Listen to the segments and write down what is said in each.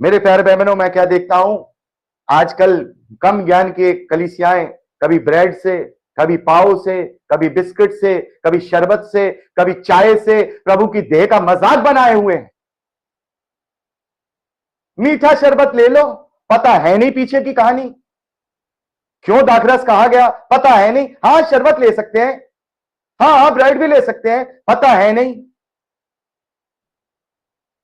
मेरे प्यारे बहनों, मैं क्या देखता हूं आजकल, कम ज्ञान के कलीसियाएं कभी ब्रेड से, कभी पाव से, कभी बिस्किट से, कभी शरबत से, कभी चाय से प्रभु की देह का मजाक बनाए हुए हैं। मीठा शरबत ले लो, पता है नहीं पीछे की कहानी, क्यों दाखरस कहा गया पता है नहीं। हाँ, शरबत ले सकते हैं, हाँ ब्रेड भी ले सकते हैं, पता है नहीं।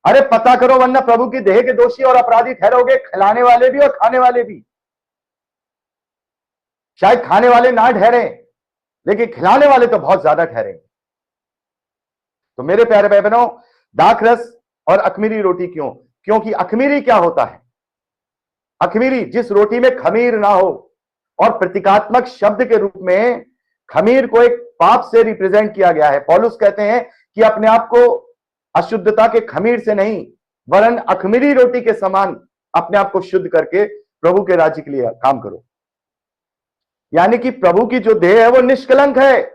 अरे पता करो, वरना प्रभु की देह के दोषी और अपराधी ठहरोगे, खिलाने वाले भी और खाने वाले भी। शायद खाने वाले ना ठहरे, लेकिन खिलाने वाले तो बहुत ज्यादा ठहरेंगे। तो मेरे प्यारे भाई बहनों, दाखरस और अखमीरी रोटी क्यों? क्योंकि अखमीरी क्या होता है? अखमीरी, जिस रोटी में खमीर ना हो, और प्रतीकात्मक शब्द के रूप में खमीर को एक पाप से रिप्रेजेंट किया गया है। पौलुस कहते हैं कि अपने आप को अशुद्धता के खमीर से नहीं, वरन अखमीरी रोटी के समान अपने आप को शुद्ध करके प्रभु के राज्य के लिए काम करो। यानी कि प्रभु की जो देह है वो निष्कलंक है,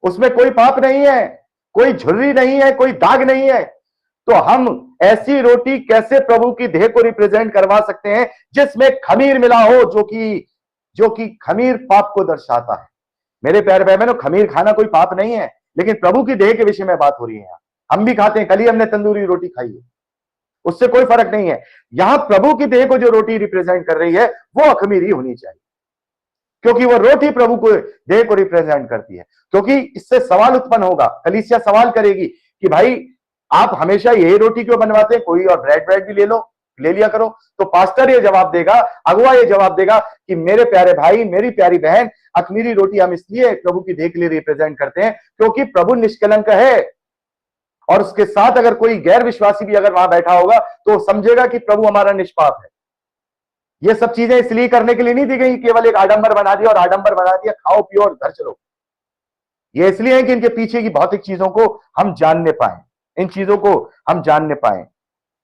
उसमें कोई पाप नहीं है, कोई झुर्री नहीं है, कोई दाग नहीं है। तो हम ऐसी रोटी कैसे प्रभु की देह को रिप्रेजेंट करवा सकते हैं जिसमें खमीर मिला हो, जो कि खमीर पाप को दर्शाता है। मेरे प्यारे भाई बहनों, खमीर खाना कोई पाप नहीं है, लेकिन प्रभु की देह के विषय में बात हो रही है। हम भी खाते हैं, कल ही हमने तंदूरी रोटी खाई है, उससे कोई फर्क नहीं है। यहां प्रभु की देह को जो रोटी रिप्रेजेंट कर रही है वो अखमीरी होनी चाहिए, क्योंकि वो रोटी प्रभु को देह को रिप्रेजेंट करती है। क्योंकि इससे सवाल उत्पन्न होगा, कलीसिया सवाल करेगी कि भाई आप हमेशा यही रोटी क्यों बनवाते हैं, कोई और ब्रेड भी ले लिया करो। तो पास्टर ये जवाब देगा, अगुआ ये जवाब देगा कि मेरे प्यारे भाई, मेरी प्यारी बहन, अखमीरी रोटी हम इसलिए प्रभु की देह के लिए रिप्रेजेंट करते हैं क्योंकि प्रभु निष्कलंक है। और उसके साथ अगर कोई गैर विश्वासी भी अगर वहां बैठा होगा तो समझेगा कि प्रभु हमारा निष्पाप है। ये सब चीजें इसलिए करने के लिए नहीं दी गई, केवल एक आडंबर बना दिया और आडंबर बना दिया, खाओ पियो और घर चलो। ये इसलिए है कि इनके पीछे की भौतिक चीजों को हम जानने पाए, इन चीजों को हम जानने पाए।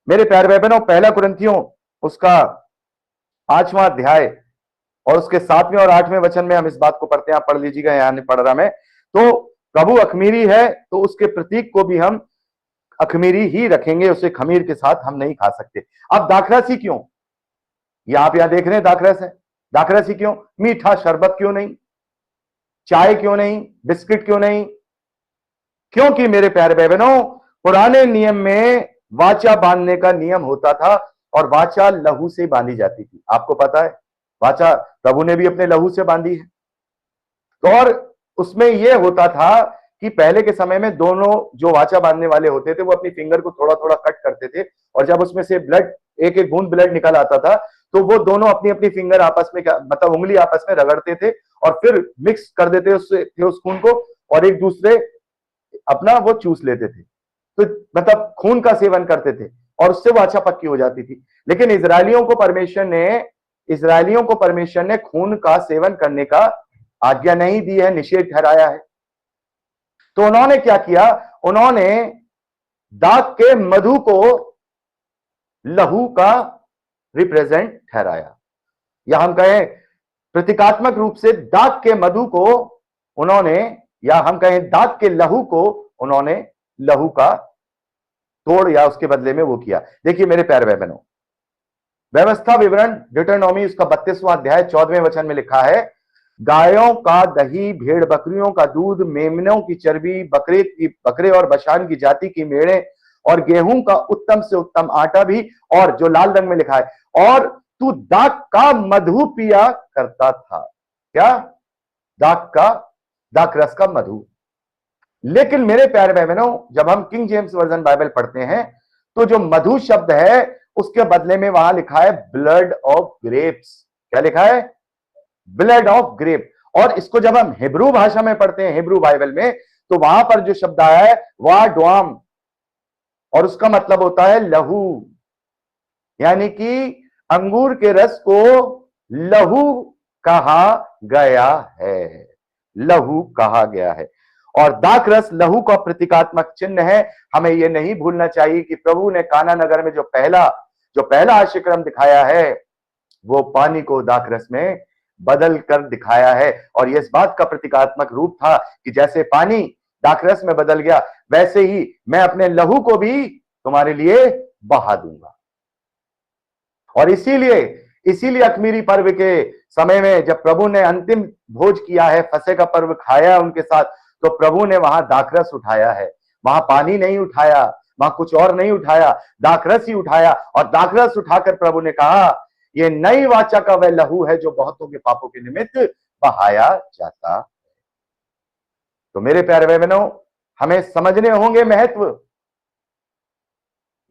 मेरे प्यारे भाई बहनों, पहला कुरिन्थियों उसका 5वां अध्याय और उसके 7वें और 8वें वचन में हम इस बात को पढ़ते हैं। आप पढ़ लीजिएगा, यहां नहीं पढ़ रहा मैं। तो प्रभु अखमीरी है, तो उसके प्रतीक को भी हम अखमीरी ही रखेंगे, उसे खमीर के साथ हम नहीं खा सकते। अब दाखरस क्यों? ये आप यहां देख रहे हैं दाखरस है, दाखरस क्यों? मीठा शरबत क्यों नहीं? चाय क्यों नहीं? बिस्किट क्यों नहीं? क्योंकि मेरे प्यारे भाई बहनों, पुराने नियम में वाचा बांधने का नियम होता था और वाचा लहू से बांधी जाती थी। आपको पता है, वाचा प्रभु ने भी अपने लहू से बांधी है। तो और उसमें यह होता था कि पहले के समय में दोनों जो वाचा बांधने वाले होते थे वो अपनी फिंगर को थोड़ा थोड़ा कट करते थे, और जब उसमें से ब्लड, एक एक बूंद ब्लड निकल आता था, तो वो दोनों अपनी अपनी फिंगर आपस में, मतलब उंगली आपस में रगड़ते थे और फिर मिक्स कर देते उस खून को, और एक दूसरे अपना वो चूस लेते थे। तो मतलब खून का सेवन करते थे और उससे वो अच्छा पक्की हो जाती थी। लेकिन इजरायलियों को परमेश्वर ने खून का सेवन करने का आज्ञा नहीं दी है, निषेध ठहराया है। तो उन्होंने क्या किया? उन्होंने दाग के मधु को लहू का रिप्रेजेंट ठहराया, या हम कहें प्रतीकात्मक रूप से दाग के मधु को उन्होंने, या हम कहें दाग के लहू को उन्होंने लहू का तोड़ या उसके बदले में वो किया। देखिए मेरे प्यारे भाई बहनों, व्यवस्था विवरण ड्यूटेरोनॉमी उसका 32वां अध्याय 14वें वचन में लिखा है, गायों का दही, भेड़ बकरियों का दूध, मेमनों की चर्बी, बकरे और बशान की जाति की मेढ़े, और गेहूं का उत्तम से उत्तम आटा भी, और जो लाल रंग में लिखा है, और तू दाग का मधु पिया करता था। क्या? दाखरस का मधु। लेकिन मेरे प्यारे भाई बहनों, जब हम किंग जेम्स वर्जन बाइबल पढ़ते हैं तो जो मधु शब्द है उसके बदले में वहां लिखा है ब्लड ऑफ ग्रेप्स। क्या लिखा है? Blood of grape. और इसको जब हम हिब्रू भाषा में पढ़ते हैं, हिब्रू बाइबल में, तो वहां पर जो शब्द आया है वह ड्वाम, और उसका मतलब होता है लहू। यानी कि अंगूर के रस को लहू कहा गया है, लहू कहा गया है। और दाखरस लहू का प्रतीकात्मक चिन्ह है। हमें यह नहीं भूलना चाहिए कि प्रभु ने काना नगर में जो पहला आशीर्क्रम दिखाया है वो पानी को दाखरस में बदल कर दिखाया है। और यह इस बात का प्रतीकात्मक रूप था कि जैसे पानी दाखरस में बदल गया, वैसे ही मैं अपने लहू को भी तुम्हारे लिए बहा दूंगा। और इसीलिए इसीलिए अखमीरी पर्व के समय में जब प्रभु ने अंतिम भोज किया है, फसह का पर्व खाया उनके साथ, तो प्रभु ने वहां दाखरस उठाया है। वहां पानी नहीं उठाया, वहां कुछ और नहीं उठाया, दाखरस ही उठाया। और दाखरस उठाकर प्रभु ने कहा, ये नई वाचा का वह लहू है जो बहुतों के पापों के निमित्त बहाया जाता। तो मेरे प्यारे भाई बहनों, हमें समझने होंगे महत्व।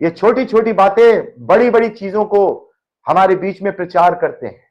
ये छोटी छोटी बातें बड़ी बड़ी चीजों को हमारे बीच में प्रचार करते हैं।